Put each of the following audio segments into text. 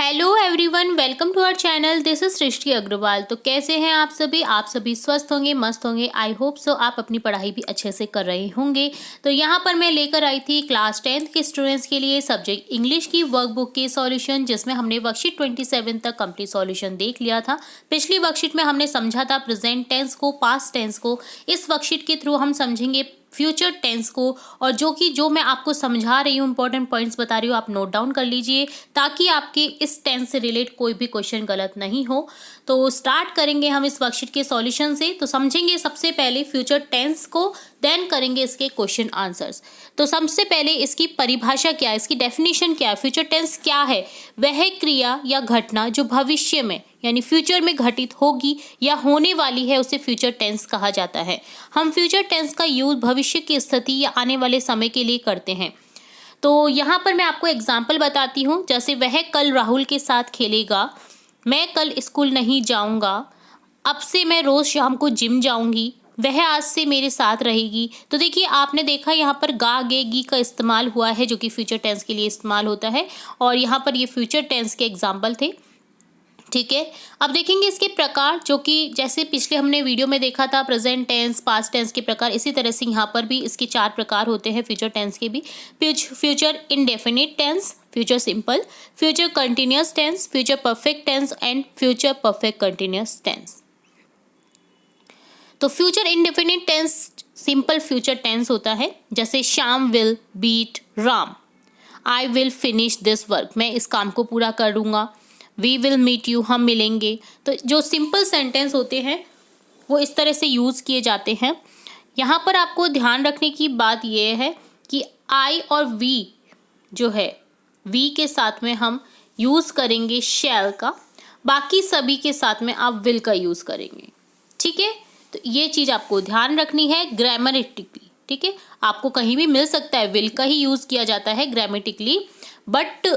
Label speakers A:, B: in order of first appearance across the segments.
A: Hello everyone, welcome to our channel. This is Srishti Agarwal. तो कैसे हैं आप सभी स्वस्थ होंगे, मस्त होंगे। आई होप सो आप अपनी पढ़ाई भी अच्छे से कर रहे होंगे। तो यहाँ पर मैं लेकर आई थी क्लास 10th के स्टूडेंट्स के लिए सब्जेक्ट इंग्लिश की वर्कबुक के सॉल्यूशन, जिसमें हमने वर्कशीट 27 तक कंप्लीट सॉल्यूशन देख लिया था। पिछली वर्कशीट में हमने समझा था प्रेजेंट टेंस को, पास्ट टेंस को। इस वर्कशीट के थ्रू हम समझेंगे फ्यूचर टेंस को। और जो मैं आपको समझा रही हूँ, इंपॉर्टेंट पॉइंट्स बता रही हूँ, आप नोट डाउन कर लीजिए ताकि आपके इस टेंस से रिलेट कोई भी क्वेश्चन गलत नहीं हो। तो स्टार्ट करेंगे हम इस वर्कशीट के सॉल्यूशन से। तो समझेंगे सबसे पहले फ्यूचर टेंस को, देन करेंगे इसके क्वेश्चन आंसर्स। तो सबसे पहले इसकी परिभाषा क्या है, इसकी डेफिनेशन क्या है। फ्यूचर टेंस क्या है? वह क्रिया या घटना जो भविष्य में यानी फ्यूचर में घटित होगी या होने वाली है, उसे फ्यूचर टेंस कहा जाता है। हम फ्यूचर टेंस का यूज भविष्य की स्थिति या आने वाले समय के लिए करते हैं। तो यहाँ पर मैं आपको एग्जाम्पल बताती हूँ। जैसे वह कल राहुल के साथ खेलेगा, मैं कल स्कूल नहीं जाऊँगा, अब से मैं रोज़ शाम को जिम जाऊँगी, वह आज से मेरे साथ रहेगी। तो देखिए, आपने देखा यहाँ पर गा गे गी का इस्तेमाल हुआ है, जो कि फ्यूचर टेंस के लिए इस्तेमाल होता है। और यहाँ पर ये फ्यूचर टेंस के एग्जाम्पल थे। ठीक है, अब देखेंगे इसके प्रकार, जो कि जैसे पिछले हमने वीडियो में देखा था प्रेजेंट टेंस, पास्ट टेंस के प्रकार, इसी तरह से यहाँ पर भी इसके 4 प्रकार होते हैं फ्यूचर टेंस के भी। Future indefinite tense, future simple, future continuous tense, future perfect tense and future perfect continuous tense. तो future indefinite tense simple future tense होता है। जैसे Shyam will beat Ram, I will finish this work, मैं इस काम को पूरा कर लूँगा। वी विल मीट यू, हम मिलेंगे। तो जो सिंपल सेंटेंस होते हैं वो इस तरह से यूज़ किए जाते हैं। यहाँ पर आपको ध्यान रखने की बात यह है कि आई और वी जो है, वी के साथ में हम यूज़ करेंगे शैल का, बाकी सभी के साथ में आप विल का यूज़ करेंगे। ठीक है, तो ये चीज़ आपको ध्यान रखनी है ग्रामेटिकली। ठीक है, आपको कहीं भी मिल सकता है विल का ही यूज़ किया जाता है ग्रामेटिकली, बट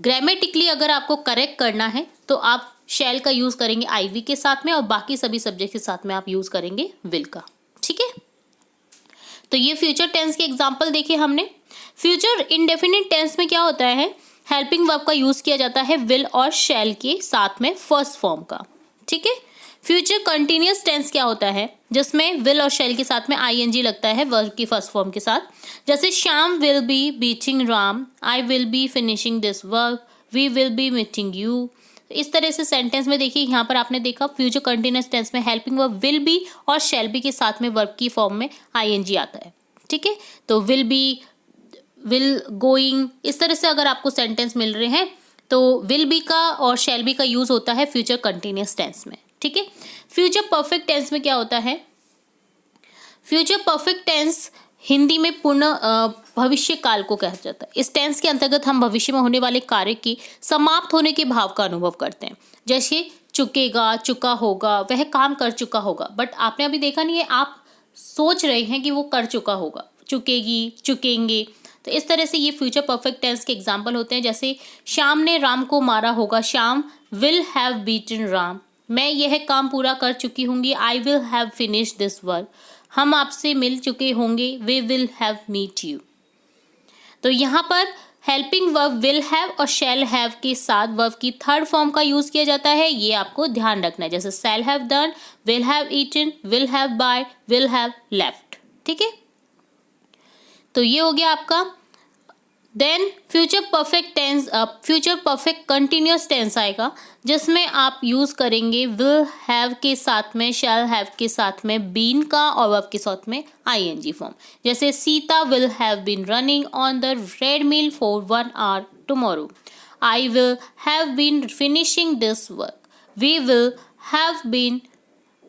A: ग्रामेटिकली अगर आपको करेक्ट करना है तो आप शैल का यूज़ करेंगे आईवी के साथ में, और बाकी सभी सब्जेक्ट के साथ में आप यूज़ करेंगे विल का। ठीक है, तो ये फ्यूचर टेंस के एग्जांपल देखे हमने। फ्यूचर इंडेफिनिट टेंस में क्या होता है, हेल्पिंग वर्ब का यूज़ किया जाता है विल और शैल के साथ में फर्स्ट फॉर्म का। ठीक है, फ्यूचर कंटिन्यूअस टेंस क्या होता है, जिसमें विल और शैल के साथ में आईएनजी लगता है वर्ब की फर्स्ट फॉर्म के साथ। जैसे Shyam will be beating Ram, I will be finishing this work, we will be meeting you. इस तरह से सेंटेंस में देखिए, यहाँ पर आपने देखा फ्यूचर कंटिन्यूअस टेंस में हेल्पिंग वर्ब विल बी और शैल बी के साथ में वर्ब की फॉर्म में आईएनजी आता है। ठीक है, तो विल बी, विल गोइंग, इस तरह से अगर आपको सेंटेंस मिल रहे हैं तो विल बी का और शैल बी का यूज होता है फ्यूचर कंटिन्यूअस टेंस में। ठीक है, फ्यूचर परफेक्ट टेंस में क्या होता है, फ्यूचर परफेक्ट टेंस हिंदी में पूर्ण भविष्य काल को कहा जाता है। इस टेंस के अंतर्गत हम भविष्य में होने वाले कार्य के समाप्त होने के भाव का अनुभव करते हैं। जैसे चुकेगा, चुका होगा, वह काम कर चुका होगा, बट आपने अभी देखा नहीं है, आप सोच रहे हैं कि वो कर चुका होगा, चुकेगी, चुकेंगे। तो इस तरह से ये फ्यूचर परफेक्ट टेंस के एग्जाम्पल होते हैं। जैसे श्याम ने राम को मारा होगा, Shyam will have beaten Ram, मैं यह काम पूरा कर चुकी होंगी, आई will have finish this work, हम आपसे मिल चुके होंगे, वे विल हैव मीट यू। तो यहाँ पर हेल्पिंग वर्ब विल हैव और शैल हैव के साथ वर्ब की थर्ड फॉर्म का यूज किया जाता है, ये आपको ध्यान रखना है। जैसे shall have done, will have eaten, will have buy, will have left. ठीक है, तो ये हो गया आपका। Then future perfect tense, future perfect continuous tense आएगा, जिसमें आप यूज़ करेंगे विल हैव के साथ में, शैल हैव के साथ में बीन का, और वर्ब के साथ में आईएनजी फॉर्म। जैसे Sita will have been running on the treadmill for 1 hour tomorrow, I will have been finishing this work, we will have been,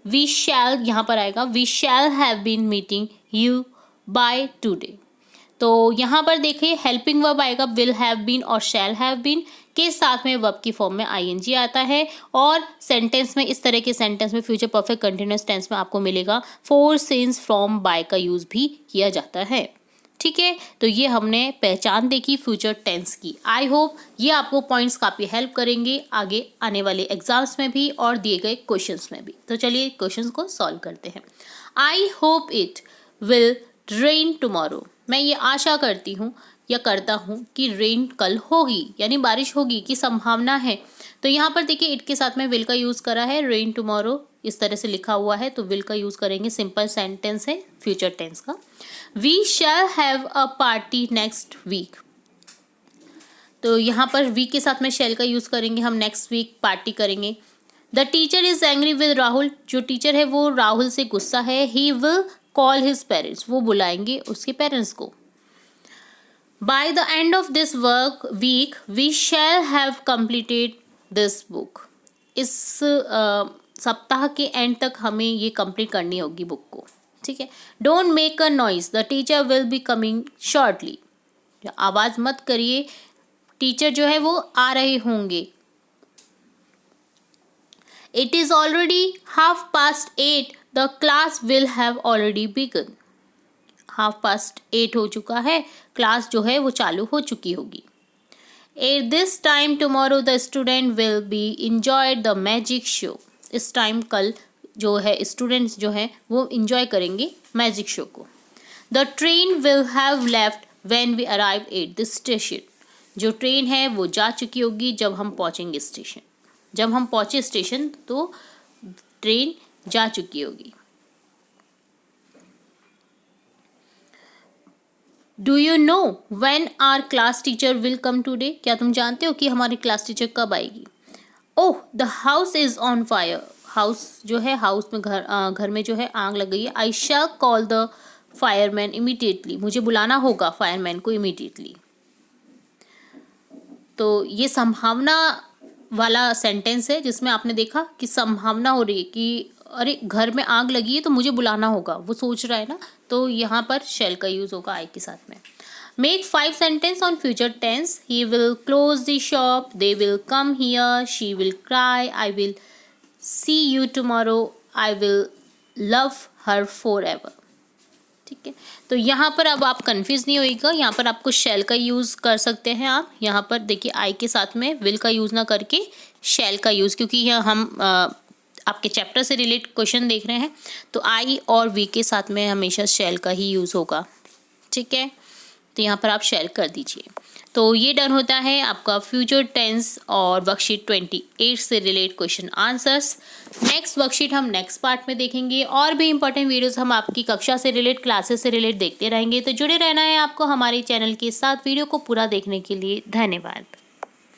A: we shall यहाँ पर आएगा, we shall have been meeting you by today. तो यहाँ पर देखिए helping verb आएगा will have been और shall have been के साथ में वर्ब की फॉर्म में आईएनजी आता है। और सेंटेंस में, इस तरह के सेंटेंस में फ्यूचर परफेक्ट कंटिन्यूअस टेंस में आपको मिलेगा फोर, सिंस, फ्रॉम, बाय का यूज भी किया जाता है। ठीक है, तो ये हमने पहचान देखी फ्यूचर टेंस की। आई होप ये आपको पॉइंट्स काफ़ी हेल्प करेंगे आगे आने वाले एग्जाम्स में भी और दिए गए क्वेश्चंस में भी। तो चलिए क्वेश्चंस को सॉल्व करते हैं। I hope it will rain tomorrow, मैं ये आशा करती हूँ या करता हूँ कि रेन कल होगी, यानी बारिश होगी की संभावना है। तो यहाँ पर देखिए इट के साथ में विल का यूज़ करा है, रेन टुमारो इस तरह से लिखा हुआ है तो विल का यूज़ करेंगे, सिंपल सेंटेंस है फ्यूचर टेंस का। We shall have a party next week, तो यहाँ पर वी के साथ में शैल का यूज़ करेंगे, हम नेक्स्ट वीक पार्टी करेंगे। The teacher is angry with Rahul, जो टीचर है वो राहुल से गुस्सा है। He will call his parents, वो बुलाएंगे उसके पेरेंट्स को। By the end of this work week we shall have completed this book, इस सप्ताह के एंड तक हमें ये कंप्लीट करनी होगी बुक को, ठीक है। Don't make a noise, the teacher will be coming shortly, आवाज़ मत करिए, टीचर जो है वो आ रहे होंगे। It is already 8:30, the class will have already begun, 8:30 हो चुका है, क्लास जो है वो चालू हो चुकी होगी। At this time tomorrow the student will be enjoy the magic show, इस टाइम कल जो है स्टूडेंट्स जो है वो इंजॉय करेंगे मैजिक शो को। The train will have left when we arrive at the station, जो ट्रेन है वो जा चुकी होगी जब हम पहुंचेंगे स्टेशन, जब हम पहुंचे स्टेशन तो ट्रेन जा चुकी होगी। Do you know when our class teacher will come today, क्या तुम जानते हो कि हमारी क्लास टीचर कब आएगी। ओह the house is on fire, house जो है हाउस में घर में जो है आग लग गई है। आई शैल कॉल द फायरमैन इमीडिएटली, मुझे बुलाना होगा फायरमैन को इमीडिएटली। तो ये संभावना वाला सेंटेंस है जिसमें आपने देखा कि संभावना हो रही है कि अरे घर में आग लगी है तो मुझे बुलाना होगा, वो सोच रहा है ना, तो यहाँ पर शैल का यूज़ होगा आई के साथ में। Make 5 sentence on future tense, he will close the shop, they will come here, she will cry, I will see you tomorrow, I will love her for ever, ठीक है। तो यहाँ पर अब आप कंफ्यूज नहीं होइएगा, यहाँ पर आपको शैल का यूज़ कर सकते हैं आप, यहाँ पर देखिए आई के साथ में विल का यूज़ ना करके शैल का यूज़, क्योंकि यह हम आपके चैप्टर से रिलेटेड क्वेश्चन देख रहे हैं तो आई और वी के साथ में हमेशा शैल का ही यूज़ होगा, ठीक है। तो यहाँ पर आप शैल कर दीजिए। तो ये डन होता है आपका फ्यूचर टेंस और वर्कशीट 28 से related question answers. Next worksheet हम नेक्स्ट पार्ट में देखेंगे, और भी इंपॉर्टेंट वीडियोस हम आपकी कक्षा से रिलेटेड क्लासेस से रिलेटेड देखते रहेंगे। तो जुड़े रहना है आपको हमारे चैनल के साथ। वीडियो को पूरा देखने के लिए धन्यवाद।